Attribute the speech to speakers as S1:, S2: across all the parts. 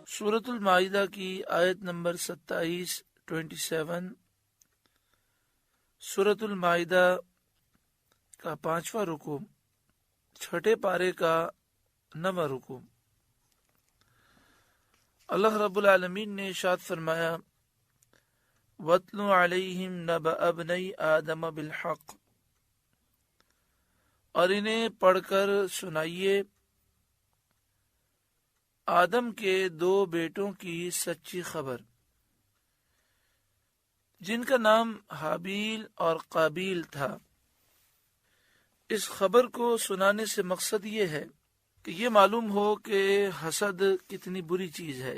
S1: سورۃ المائدہ کی آیت نمبر 27 سورۃ المائدہ کا 5واں رکوع، چھٹے پارے کا 9واں رکوع۔ اللہ رب العالمین نے ارشاد فرمایا، وَاتْلُ عَلَيْهِمْ نَبَأَ ابْنَيْ آدَمَ بِالْحَقِّ، اور انہیں پڑھ کر سنائیے آدم کے 2 بیٹوں کی سچی خبر، جن کا نام حابیل اور قابیل تھا۔ اس خبر کو سنانے سے مقصد یہ ہے کہ یہ معلوم ہو کہ حسد کتنی بری چیز ہے،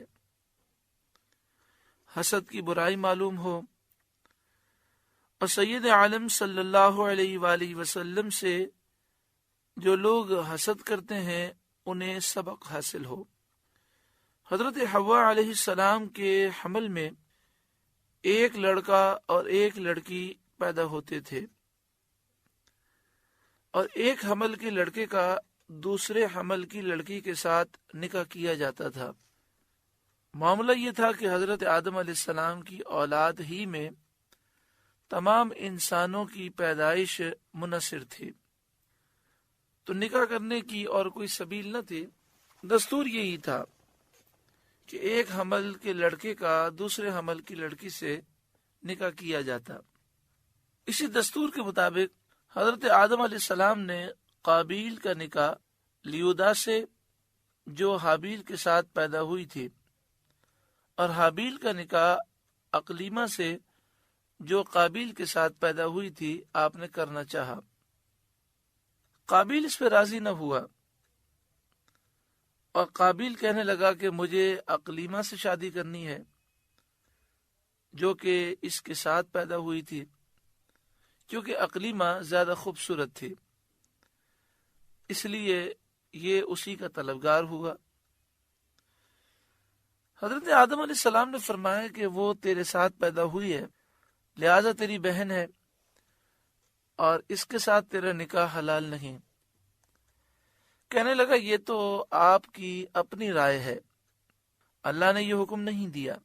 S1: حسد کی برائی معلوم ہو، اور سید عالم صلی اللہ علیہ وآلہ وسلم سے جو لوگ حسد کرتے ہیں انہیں سبق حاصل ہو۔ حضرت حوا علیہ السلام کے حمل میں ایک لڑکا اور ایک لڑکی پیدا ہوتے تھے، اور ایک حمل کے لڑکے کا دوسرے حمل کی لڑکی کے ساتھ نکاح کیا جاتا تھا۔ معاملہ یہ تھا کہ حضرت آدم علیہ السلام کی اولاد ہی میں تمام انسانوں کی پیدائش منحصر تھی، تو نکاح کرنے کی اور کوئی سبیل نہ تھی۔ دستور یہی تھا کہ ایک حمل کے لڑکے کا دوسرے حمل کی لڑکی سے نکاح کیا جاتا۔ اسی دستور کے مطابق حضرت آدم علیہ السلام نے قابیل کا نکاح لیودا سے جو حابیل کے ساتھ پیدا ہوئی تھی، اور حابیل کا نکاح اقلیمہ سے جو قابیل کے ساتھ پیدا ہوئی تھی آپ نے کرنا چاہا۔ قابیل اس پہ راضی نہ ہوا، اور قابیل کہنے لگا کہ مجھے اقلیمہ سے شادی کرنی ہے جو کہ اس کے ساتھ پیدا ہوئی تھی، کیونکہ اقلیمہ زیادہ خوبصورت تھی، اس لیے یہ اسی کا طلبگار ہوا۔ حضرت آدم علیہ السلام نے فرمایا کہ وہ تیرے ساتھ پیدا ہوئی ہے، لہذا تیری بہن ہے، اور اس کے ساتھ تیرا نکاح حلال نہیں۔ کہنے لگا یہ تو آپ کی اپنی رائے ہے، اللہ نے یہ حکم نہیں دیا۔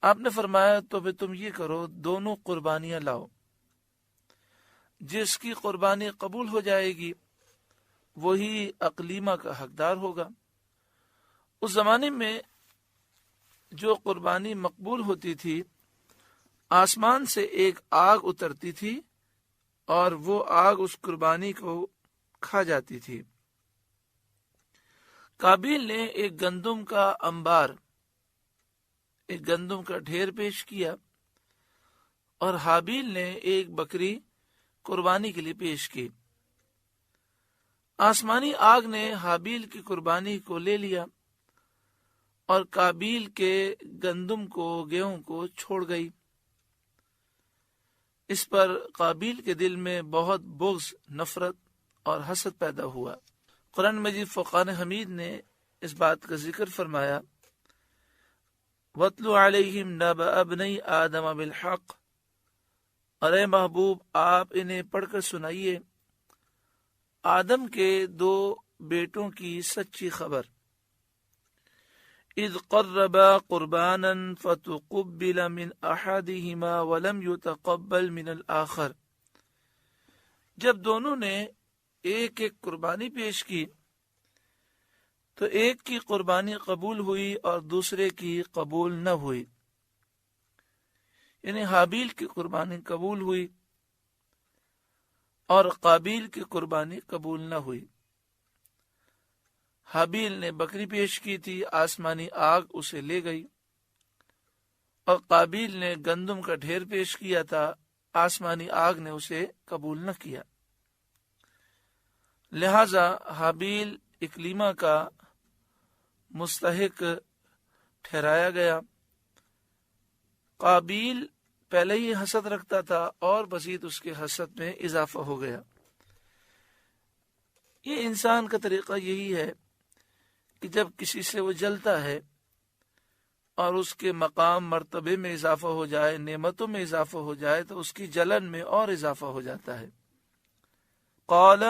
S1: آپ نے فرمایا تو پھر تم یہ کرو، دونوں قربانیاں لاؤ، جس کی قربانی قبول ہو جائے گی وہی اقلیمہ کا حقدار ہوگا۔ اس زمانے میں جو قربانی مقبول ہوتی تھی، آسمان سے ایک آگ اترتی تھی اور وہ آگ اس قربانی کو کھا جاتی تھی۔ قابیل نے ایک گندم کا انبار، ایک گندم کا ڈھیر پیش کیا، اور حابیل نے ایک بکری قربانی کے لیے پیش کی۔ آسمانی آگ نے حابیل کی قربانی کو لے لیا اور قابیل کے گندم کو، گیہوں کو چھوڑ گئی۔ اس پر قابیل کے دل میں بہت بغض، نفرت اور حسد پیدا ہوا۔ قرآن مجید فرقان حمید نے اس بات کا ذکر فرمایا، وَاتْلُ عَلَيْهِمْ نَبَأَ ابْنَيْ آدَمَ بِالْحَقِّ، اور اے محبوب آپ انہیں پڑھ کر سنائیے آدم کے 2 بیٹوں کی سچی خبر۔ اذ قربا قربانا فتقبل من احدهما ولم يتقبل من الاخر، جب دونوں نے ایک ایک قربانی پیش کی تو ایک کی قربانی قبول ہوئی اور دوسرے کی قبول نہ ہوئی، یعنی حابیل کی قربانی قبول ہوئی اور قابیل کی قربانی قبول نہ ہوئی۔ حابیل نے بکری پیش کی تھی، آسمانی آگ اسے لے گئی، اور قابیل نے گندم کا ڈھیر پیش کیا تھا، آسمانی آگ نے اسے قبول نہ کیا۔ لہذا حابیل اکلیمہ کا مستحق ٹھہرایا گیا۔ قابیل پہلے ہی حسد رکھتا تھا اور مزید اس کے حسد میں اضافہ ہو گیا۔ یہ انسان کا طریقہ یہی ہے کہ جب کسی سے وہ جلتا ہے اور اس کے مقام مرتبے میں اضافہ ہو جائے، نعمتوں میں اضافہ ہو جائے، تو اس کی جلن میں اور اضافہ ہو جاتا ہے۔ قال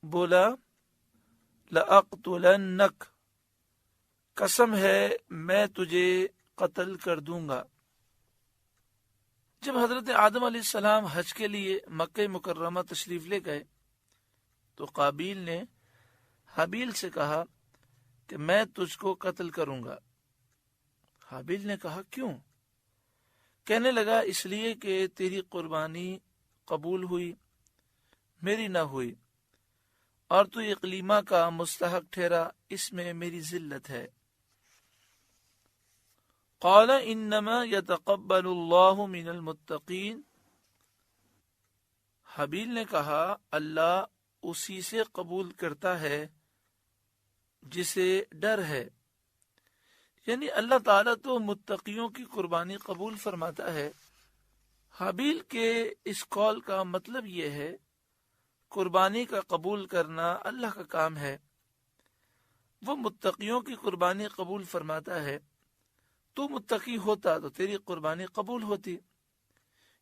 S1: بولا لأقتلنک قسم ہے میں تجھے قتل کر دوں گا۔ جب حضرت آدم علیہ السلام حج کے لیے مکہ مکرمہ تشریف لے گئے تو قابیل نے حابیل سے کہا کہ میں تجھ کو قتل کروں گا۔ حابیل نے کہا کیوں؟ کہنے لگا اس لیے کہ تیری قربانی قبول ہوئی، میری نہ ہوئی، اور تو اقلیمہ کا مستحق ٹھہرا، اس میں میری ذلت ہے۔ قال انما يتقبل الله من المتقین، حابیل نے کہا اللہ اسی سے قبول کرتا ہے جسے ڈر ہے، یعنی اللہ تعالیٰ تو متقیوں کی قربانی قبول فرماتا ہے۔ حابیل کے اس قول کا مطلب یہ ہے قربانی کا قبول کرنا اللہ کا کام ہے، وہ متقیوں کی قربانی قبول فرماتا ہے، تو متقی ہوتا تو تیری قربانی قبول ہوتی،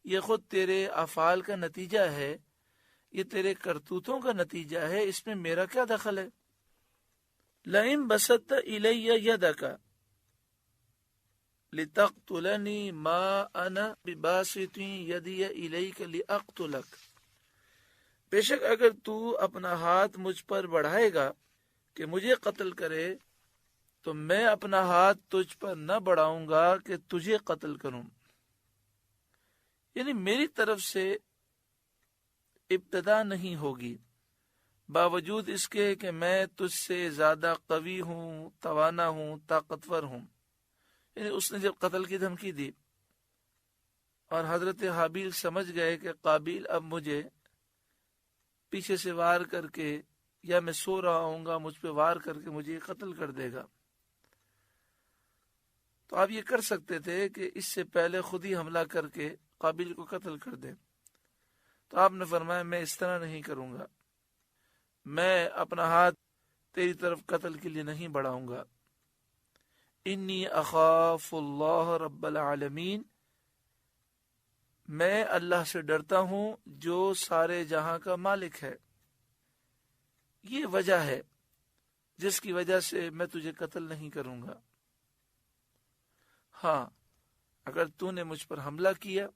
S1: یہ خود تیرے افعال کا نتیجہ ہے، یہ تیرے کرتوتوں کا نتیجہ ہے، اس میں میرا کیا دخل ہے؟ لئن بسطت الی یدک لتقتلنی ما انا بباسط یدی الیک لاقتلک، بے شک اگر تو اپنا ہاتھ مجھ پر بڑھائے گا کہ مجھے قتل کرے تو میں اپنا ہاتھ تجھ پر نہ بڑھاؤں گا کہ تجھے قتل کروں، یعنی میری طرف سے ابتدا نہیں ہوگی، باوجود اس کے کہ میں تجھ سے زیادہ قوی ہوں، توانا ہوں، طاقتور ہوں۔ یعنی اس نے جب قتل کی دھمکی دی اور حضرت حابیل سمجھ گئے کہ قابیل اب مجھے پیچھے سے وار کر کے، یا میں سو رہا ہوں گا مجھ پہ وار کر کے مجھے قتل کر دے گا، تو آپ یہ کر سکتے تھے کہ اس سے پہلے خود ہی حملہ کر کے قابیل کو قتل کر دیں، تو آپ نے فرمایا میں اس طرح نہیں کروں گا، میں اپنا ہاتھ تیری طرف قتل کے لیے نہیں بڑھاؤں گا۔ انی اخاف اللہ رب العالمین، میں اللہ سے ڈرتا ہوں جو سارے جہاں کا مالک ہے، یہ وجہ ہے جس کی وجہ سے میں تجھے قتل نہیں کروں گا، ہاں اگر تو نے مجھ پر حملہ کیا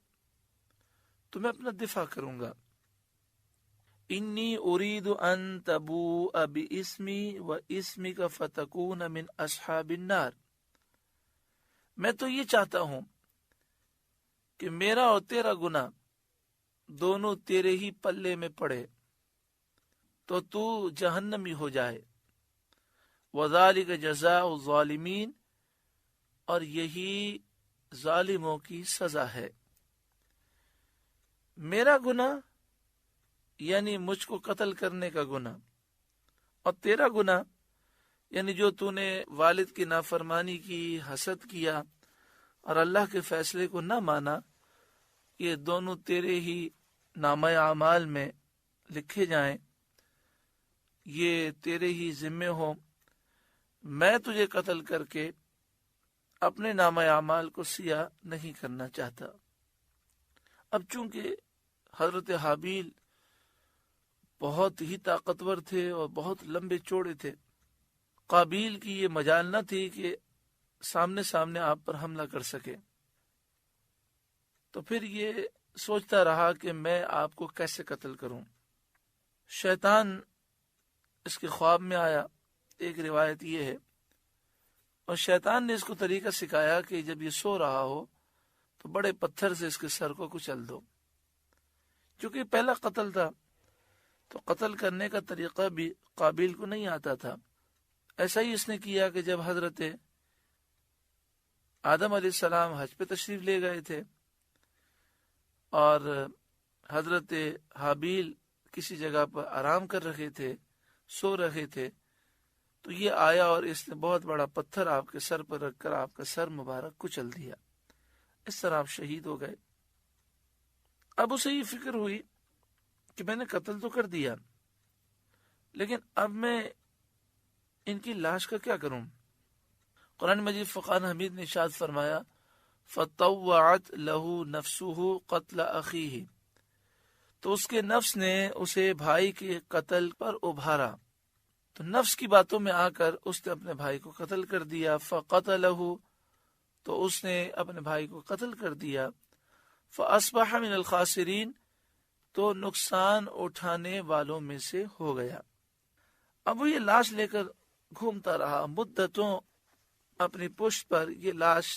S1: تو میں اپنا دفاع کروں گا۔ انی ارید ان تبوء باسمی و اسمک فتکون من اصحاب النار، میں تو یہ چاہتا ہوں کہ میرا اور تیرا گناہ دونوں تیرے ہی پلے میں پڑے تو تو جہنمی ہو جائے، وذالک جزاء الظالمین، اور یہی ظالموں کی سزا ہے۔ میرا گناہ یعنی مجھ کو قتل کرنے کا گناہ، اور تیرا گناہ یعنی جو تو نے والد کی نافرمانی کی، حسد کیا اور اللہ کے فیصلے کو نہ مانا، یہ دونوں تیرے ہی نامہ اعمال میں لکھے جائیں، یہ تیرے ہی ذمے ہوں۔ میں تجھے قتل کر کے اپنے نامہ اعمال کو سیاہ نہیں کرنا چاہتا۔ اب چونکہ حضرت حابیل بہت ہی طاقتور تھے اور بہت لمبے چوڑے تھے، قابیل کی یہ مجال نہ تھی کہ سامنے سامنے آپ پر حملہ کر سکے، تو پھر یہ سوچتا رہا کہ میں آپ کو کیسے قتل کروں۔ شیطان اس کے خواب میں آیا، ایک روایت یہ ہے، اور شیطان نے اس کو طریقہ سکھایا کہ جب یہ سو رہا ہو تو بڑے پتھر سے اس کے سر کو کچل دو، چونکہ پہلا قتل تھا تو قتل کرنے کا طریقہ بھی قابیل کو نہیں آتا تھا۔ ایسا ہی اس نے کیا کہ جب حضرت آدم علیہ السلام حج پہ تشریف لے گئے تھے اور حضرت حابیل کسی جگہ پر آرام کر رہے تھے، سو رہے تھے، تو یہ آیا اور اس نے بہت بڑا پتھر آپ کے سر پر رکھ کر آپ کا سر مبارک کچل دیا، اس طرح آپ شہید ہو گئے۔ اب اسے یہ فکر ہوئی کہ میں نے قتل تو کر دیا، لیکن اب میں ان کی لاش کا کیا کروں؟ قرآن مجید فقان حمید نے ارشاد فرمایا فطوعت له نفسه قتل اخیہ، تو اس کے نفس نے اسے بھائی کے قتل پر ابھارا، تو نفس کی باتوں میں آ کر اس نے اپنے بھائی کو قتل کر دیا۔ فقتلہ، تو اس نے اپنے بھائی کو قتل کر دیا۔ فاصبح من الخاسرین، تو نقصان اٹھانے والوں میں سے ہو گیا۔ اب وہ یہ لاش لے کر گھومتا رہا مدتوں، اپنی پشت پر یہ لاش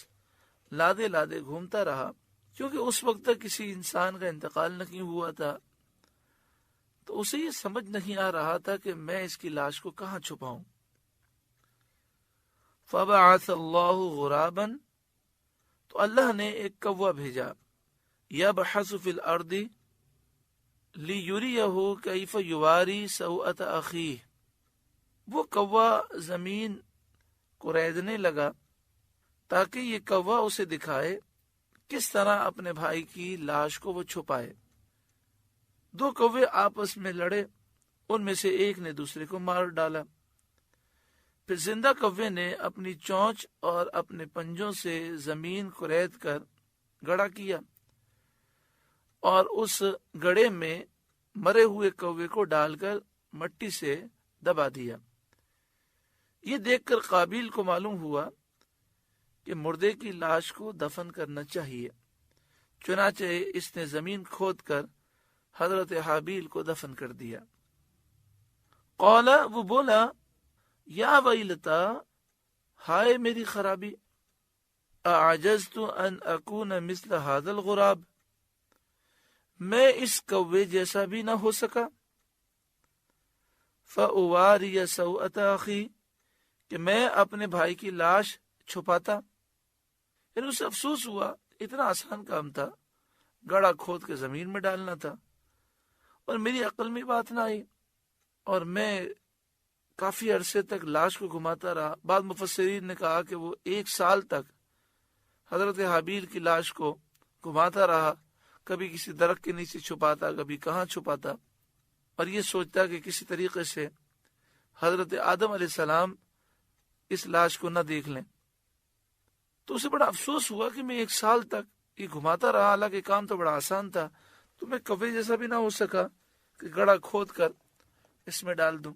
S1: لادے لادے گھومتا رہا، کیونکہ اس وقت تک کسی انسان کا انتقال نہیں ہوا تھا، تو اسے یہ سمجھ نہیں آ رہا تھا کہ میں اس کی لاش کو کہاں چھپاؤں۔ فبعث اللہ غرابا، تو اللہ نے ایک کوا بھیجا، یبحث فی الارض لیریہ کیف یواری سوءۃ اخیہ، وہ کوا زمین کو ریزنے لگا تاکہ یہ کوا اسے دکھائے کس طرح اپنے بھائی کی لاش کو وہ چھپائے۔ دو کوے آپس میں لڑے، ان میں سے ایک نے دوسرے کو مار ڈالا۔ پھر زندہ کوے نے اپنی چونچ اور اپنے پنجوں سے زمین کو رید کر گڑھا کیا اور اس گڑھے میں مرے ہوئے کوے کو ڈال کر مٹی سے دبا دیا۔ یہ دیکھ کر قابیل کو معلوم ہوا کہ مردے کی لاش کو دفن کرنا چاہیے، چنانچہ اس نے زمین کھود کر حضرت حابیل کو دفن کر دیا۔ قال، وہ بولا، یا ویلتا، ہائے میری خرابی، اعجزت ان اکون مثل هذا الغراب، میں اس کوے جیسا بھی نہ ہو سکا، فاواری سوءۃ اخی، کہ میں اپنے بھائی کی لاش چھپاتا۔ یعنی اسے افسوس ہوا، اتنا آسان کام تھا، گڑھا کھود کے زمین میں ڈالنا تھا، اور میری عقل میں بات نہ آئی، اور میں کافی عرصے تک لاش کو گھماتا رہا۔ بعض مفسرین نے کہا کہ وہ 1 سال تک حضرت حابیل کی لاش کو گھماتا رہا، کبھی کسی درخت کے نیچے چھپاتا، کبھی کہاں چھپاتا، اور یہ سوچتا کہ کسی طریقے سے حضرت آدم علیہ السلام اس لاش کو نہ دیکھ لیں۔ تو اسے بڑا افسوس ہوا کہ میں 1 سال تک یہ گھماتا رہا، حالانکہ کام تو بڑا آسان تھا، تو میں کوے جیسا بھی نہ ہو سکا کہ گڑھا کھود کر اس میں ڈال دوں۔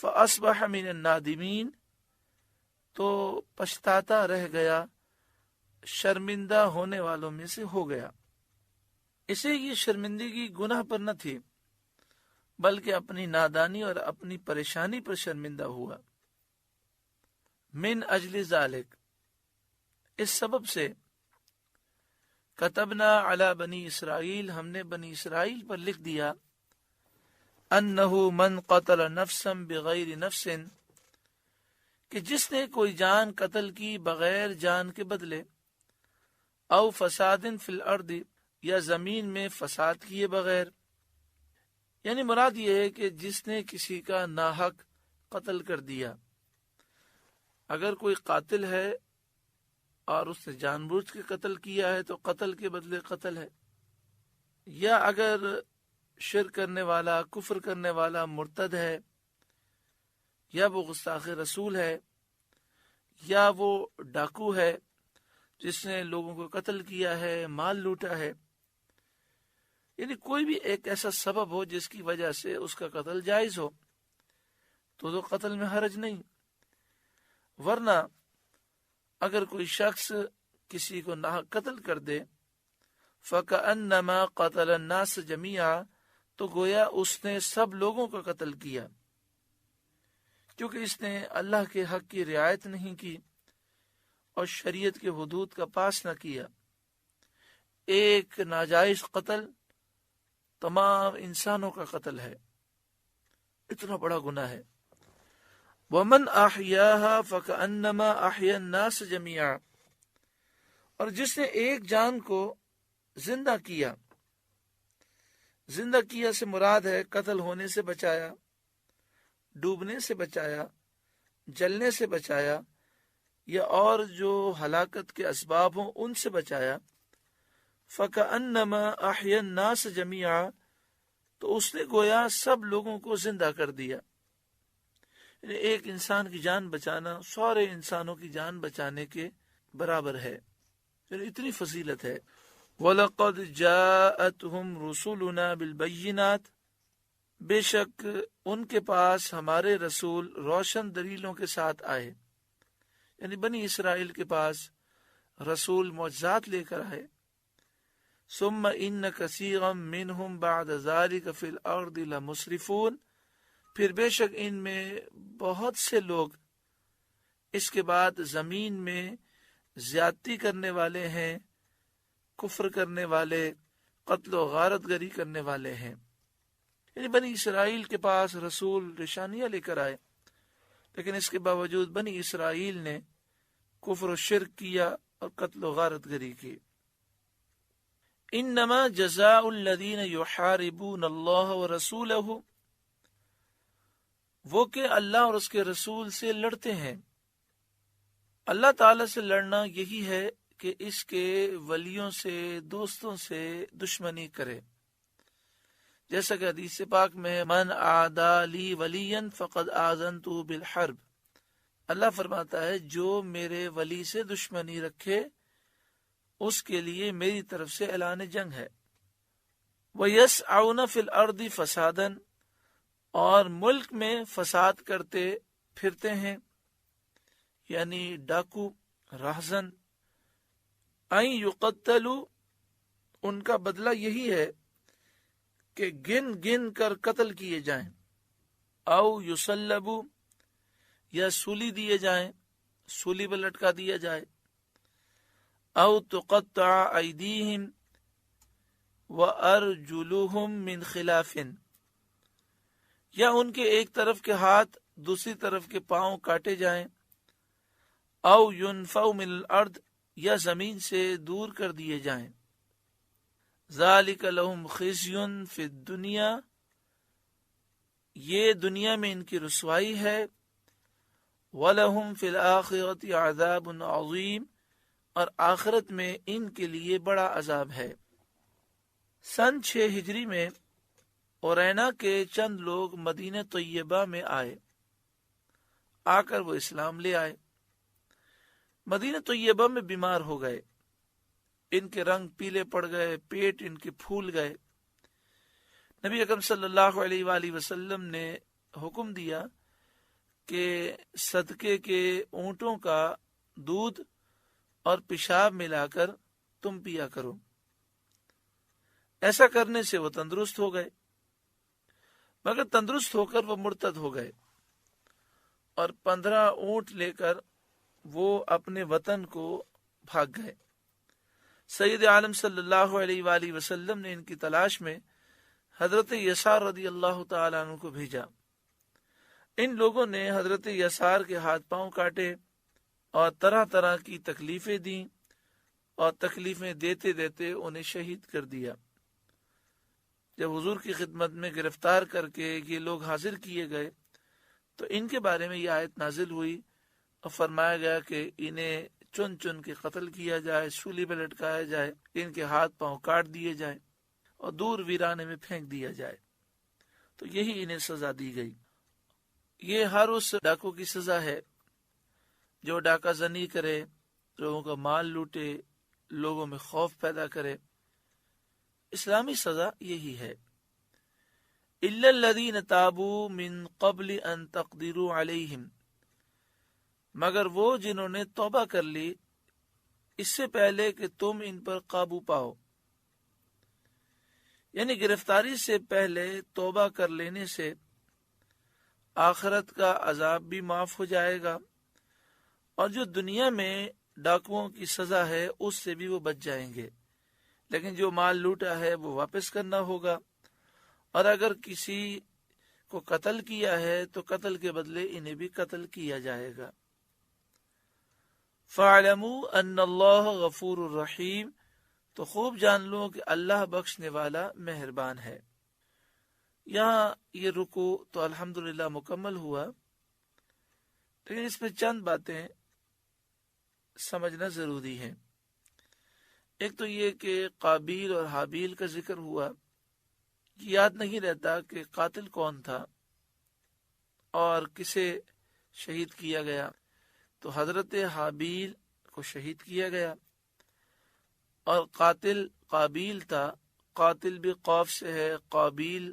S1: فاصبح من النادمین، تو پچھتاتا رہ گیا، شرمندہ ہونے والوں میں سے ہو گیا۔ اسے یہ شرمندگی گناہ پر نہ تھی، بلکہ اپنی نادانی اور اپنی پریشانی پر شرمندہ ہوا۔ من اجل ذالک، اس سبب سے، کتبنا علی بنی اسرائیل، ہم نے بنی اسرائیل پر لکھ دیا، انہ من قتل نفسا بغیر نفس، کہ جس نے کوئی جان قتل کی بغیر جان کے بدلے، او فساد فی الارض، یا زمین میں فساد کیے بغیر، یعنی مراد یہ ہے کہ جس نے کسی کا ناحق قتل کر دیا۔ اگر کوئی قاتل ہے اور اس نے جان بوجھ کے قتل کیا ہے تو قتل کے بدلے قتل ہے، یا اگر شرک کرنے والا، کفر کرنے والا مرتد ہے، یا وہ گستاخ رسول ہے، یا وہ ڈاکو ہے جس نے لوگوں کو قتل کیا ہے، مال لوٹا ہے، یعنی کوئی بھی ایک ایسا سبب ہو جس کی وجہ سے اس کا قتل جائز ہو، تو قتل میں حرج نہیں۔ ورنہ اگر کوئی شخص کسی کو ناحق قتل کر دے، فَكَأَنَّمَا قَتَلَ النَّاسَ جَمِيعًا، تو گویا اس نے سب لوگوں کا قتل کیا، کیونکہ اس نے اللہ کے حق کی رعایت نہیں کی اور شریعت کے حدود کا پاس نہ کیا۔ ایک ناجائز قتل تمام انسانوں کا قتل ہے، اتنا بڑا گناہ ہے۔ وَمَنْ أَحْيَاهَا فَكَأَنَّمَا أَحْيَا النَّاسَ جَمِيعًا، اور جس نے ایک جان کو زندہ کیا، زندہ کیا سے مراد ہے قتل ہونے سے بچایا، ڈوبنے سے بچایا، جلنے سے بچایا، یا اور جو ہلاکت کے اسباب ہوں ان سے بچایا۔ فَكَأَنَّمَا أَحْيَا النَّاسَ جَمِيعًا، تو اس نے گویا سب لوگوں کو زندہ کر دیا۔ یعنی ایک انسان کی جان بچانا سارے انسانوں کی جان بچانے کے برابر ہے، یعنی اتنی فضیلت ہے۔ وَلَقَدْ جَاءَتْهُمْ رُسُلُنَا بِالْبَيِّنَاتِ، بے شک ان کے پاس ہمارے رسول روشن دلیلوں کے ساتھ آئے، یعنی بنی اسرائیل کے پاس رسول معجزات لے کر آئے۔ ثم ان کثیرا منہم بعد ذلک فی الارض لمسرفون، پھر بے شک ان میں بہت سے لوگ اس کے بعد زمین میں زیادتی کرنے والے ہیں، کفر کرنے والے، قتل و غارت گری کرنے والے ہیں۔ یعنی بنی اسرائیل کے پاس رسول نشانیاں لے کر آئے، لیکن اس کے باوجود بنی اسرائیل نے کفر و شرک کیا اور قتل و غارت گری کی۔ انما جزاء الذین یحاربون اللہ ورسولہ، وہ کہ اللہ اور اس کے رسول سے لڑتے ہیں۔ اللہ تعالی سے لڑنا یہی ہے کہ اس کے ولیوں سے، دوستوں سے دشمنی کرے، جیسا کہ حدیث پاک میں ہے، من عادی لی ولیا فقد آذنتہ بالحرب، اللہ فرماتا ہے جو میرے ولی سے دشمنی رکھے اس کے لیے میری طرف سے اعلان جنگ ہے۔ وَيَسْعَوْنَ فِي الْأَرْضِ فَسَادًا، اور ملک میں فساد کرتے پھرتے ہیں، یعنی ڈاکو، راہزن۔ أَن يُقَتَّلُوا، ان کا بدلہ یہی ہے کہ گن گن کر قتل کیے جائیں، او یصلبوا، یا سولی دیے جائیں، سولی پر لٹکا دیا جائے، او تقطع ایدیہم وارجلہم من خلاف، یا ان کے ایک طرف کے ہاتھ دوسری طرف کے پاؤں کاٹے جائیں، او ینفوا من الارض، یا زمین سے دور کر دیے جائیں۔ ذالک لہم خزی فی الدنیا، یہ دنیا میں ان کی رسوائی ہے، وَلَهُمْ فِي الْآخِرَةِ عَذَابٌ عَظِيمٌ، اور آخرت میں ان کے لیے بڑا عذاب ہے۔ سن 6 ہجری میں اورینا کے چند لوگ مدینہ طیبہ میں آئے، آ کر وہ اسلام لے آئے۔ مدینہ طیبہ میں بیمار ہو گئے، ان کے رنگ پیلے پڑ گئے، پیٹ ان کے پھول گئے۔ نبی اکرم صلی اللہ علیہ وآلہ وسلم نے حکم دیا کہ صدقے کے اونٹوں کا دودھ اور پیشاب ملا کر تم پیا کرو۔ ایسا کرنے سے وہ تندرست ہو گئے، مگر تندرست ہو کر وہ مرتد ہو گئے، اور 15 اونٹ لے کر وہ اپنے وطن کو بھاگ گئے۔ سید عالم صلی اللہ علیہ وآلہ وسلم نے ان کی تلاش میں حضرت یسار رضی اللہ تعالیٰ عنہ کو بھیجا۔ ان لوگوں نے حضرت یسار کے ہاتھ پاؤں کاٹے اور طرح طرح کی تکلیفیں دیں، اور تکلیفیں دیتے دیتے انہیں شہید کر دیا۔ جب حضور کی خدمت میں گرفتار کر کے یہ لوگ حاضر کیے گئے تو ان کے بارے میں یہ آیت نازل ہوئی اور فرمایا گیا کہ انہیں چن چن کے قتل کیا جائے، سولی پہ لٹکایا جائے، ان کے ہاتھ پاؤں کاٹ دیے جائیں اور دور ویرانے میں پھینک دیا جائے۔ تو یہی انہیں سزا دی گئی۔ یہ ہر اس ڈاکو کی سزا ہے جو ڈاکہ زنی کرے، لوگوں کا مال لوٹے، لوگوں میں خوف پیدا کرے۔ اسلامی سزا یہی ہے۔ الا الذین تابوا من قبل ان تقدروا علیہم، مگر وہ جنہوں نے توبہ کر لی اس سے پہلے کہ تم ان پر قابو پاؤ، یعنی گرفتاری سے پہلے توبہ کر لینے سے آخرت کا عذاب بھی معاف ہو جائے گا، اور جو دنیا میں ڈاکوؤں کی سزا ہے اس سے بھی وہ بچ جائیں گے، لیکن جو مال لوٹا ہے وہ واپس کرنا ہوگا، اور اگر کسی کو قتل کیا ہے تو قتل کے بدلے انہیں بھی قتل کیا جائے گا۔ فَاعْلَمُوا أَنَّ اللَّهَ غَفُورٌ رَحِيمٌ، تو خوب جان لو کہ اللہ بخشنے والا مہربان ہے۔ یہاں یہ رکوع تو الحمدللہ مکمل ہوا، لیکن اس میں چند باتیں سمجھنا ضروری ہیں۔ ایک تو یہ کہ قابیل اور حابیل کا ذکر ہوا، یاد نہیں رہتا کہ قاتل کون تھا اور کسے شہید کیا گیا، تو حضرت حابیل کو شہید کیا گیا، اور قاتل قابیل تھا، قاتل بھی قاف سے ہے، قابیل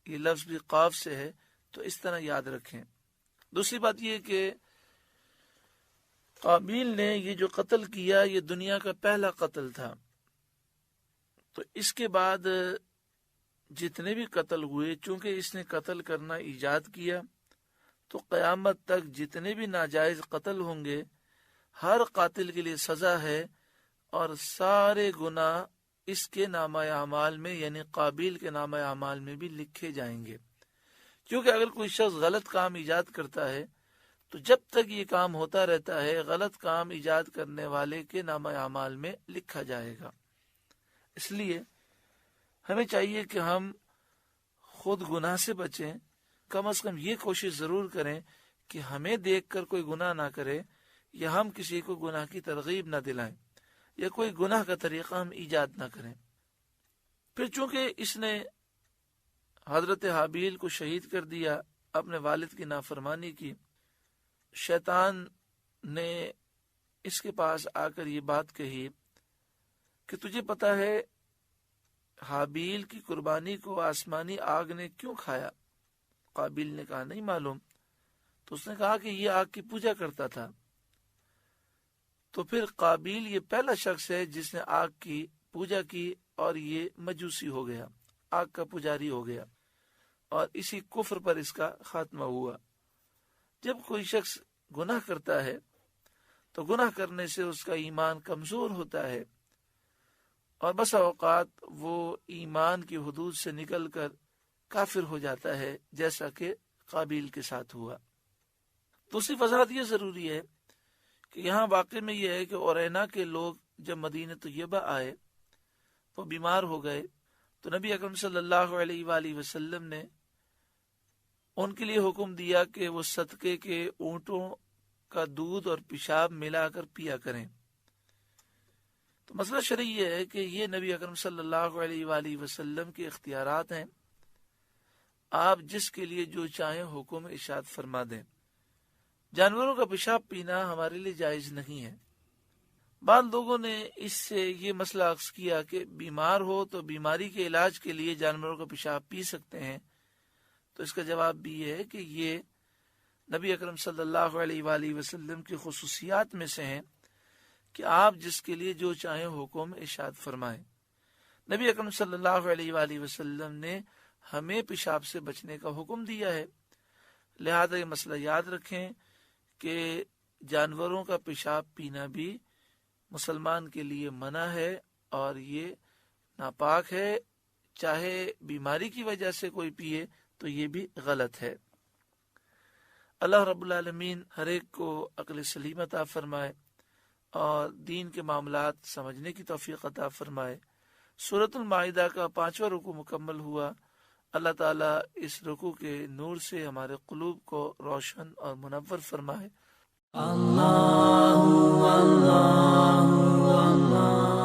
S1: یہ لفظ بھی قاف سے ہے، تو اس طرح یاد رکھیں۔ دوسری بات یہ کہ قابیل نے یہ جو قتل کیا یہ دنیا کا پہلا قتل تھا، تو اس کے بعد جتنے بھی قتل ہوئے، چونکہ اس نے قتل کرنا ایجاد کیا، تو قیامت تک جتنے بھی ناجائز قتل ہوں گے ہر قاتل کے لیے سزا ہے، اور سارے گناہ اس کے نامہ اعمال میں یعنی قابیل کے نامہ اعمال میں بھی لکھے جائیں گے۔ کیونکہ اگر کوئی شخص غلط کام ایجاد کرتا ہے تو جب تک یہ کام ہوتا رہتا ہے غلط کام ایجاد کرنے والے کے نامہ اعمال میں لکھا جائے گا۔ اس لیے ہمیں چاہیے کہ ہم خود گناہ سے بچیں، کم از کم یہ کوشش ضرور کریں کہ ہمیں دیکھ کر کوئی گناہ نہ کرے، یا ہم کسی کو گناہ کی ترغیب نہ دلائیں، یا کوئی گناہ کا طریقہ ہم ایجاد نہ کریں۔ پھر چونکہ اس نے حضرت حابیل کو شہید کر دیا، اپنے والد کی نافرمانی کی، شیطان نے اس کے پاس آ کر یہ بات کہی کہ تجھے پتا ہے حابیل کی قربانی کو آسمانی آگ نے کیوں کھایا؟ قابیل نے کہا نہیں معلوم۔ تو اس نے کہا کہ یہ آگ کی پوجا کرتا تھا۔ تو پھر قابیل یہ پہلا شخص ہے جس نے آگ کی پوجا کی، اور یہ مجوسی ہو گیا، آگ کا پجاری ہو گیا، اور اسی کفر پر اس کا خاتمہ ہوا۔ جب کوئی شخص گناہ کرتا ہے تو گناہ کرنے سے اس کا ایمان کمزور ہوتا ہے، اور بسا اوقات وہ ایمان کی حدود سے نکل کر کافر ہو جاتا ہے، جیسا کہ قابیل کے ساتھ ہوا۔ دوسری وضاحت یہ ضروری ہے کہ یہاں واقع میں یہ ہے کہ اورینا کے لوگ جب مدینہ طیبہ آئے، وہ بیمار ہو گئے، تو نبی اکرم صلی اللہ علیہ وآلہ وسلم نے ان کے لیے حکم دیا کہ وہ صدقے کے اونٹوں کا دودھ اور پیشاب ملا کر پیا کریں۔ تو مسئلہ شرعی یہ ہے کہ یہ نبی اکرم صلی اللہ علیہ وآلہ وسلم کے اختیارات ہیں، آپ جس کے لیے جو چاہیں حکم ارشاد فرما دیں۔ جانوروں کا پیشاب پینا ہمارے لیے جائز نہیں ہے۔ بعض لوگوں نے اس سے یہ مسئلہ اخذ کیا کہ بیمار ہو تو بیماری کے علاج کے لیے جانوروں کا پیشاب پی سکتے ہیں، تو اس کا جواب بھی یہ ہے کہ یہ نبی اکرم صلی اللہ علیہ وآلہ وسلم کی خصوصیات میں سے ہیں کہ آپ جس کے لیے جو چاہیں حکم ارشاد فرمائیں۔ نبی اکرم صلی اللہ علیہ وآلہ وسلم نے ہمیں پیشاب سے بچنے کا حکم دیا ہے، لہذا یہ مسئلہ یاد رکھیں کہ جانوروں کا پیشاب پینا بھی مسلمان کے لیے منع ہے، اور یہ ناپاک ہے، چاہے بیماری کی وجہ سے کوئی پیے تو یہ بھی غلط ہے۔ اللہ رب العالمین ہر ایک کو عقل سلیم عطا فرمائے اور دین کے معاملات سمجھنے کی توفیق عطا فرمائے۔ سورۃ المائدہ کا 5واں رکوع مکمل ہوا۔ اللہ تعالیٰ اس رکوع کے نور سے ہمارے قلوب کو روشن اور منور فرمائے۔ اللہ اللہ اللہ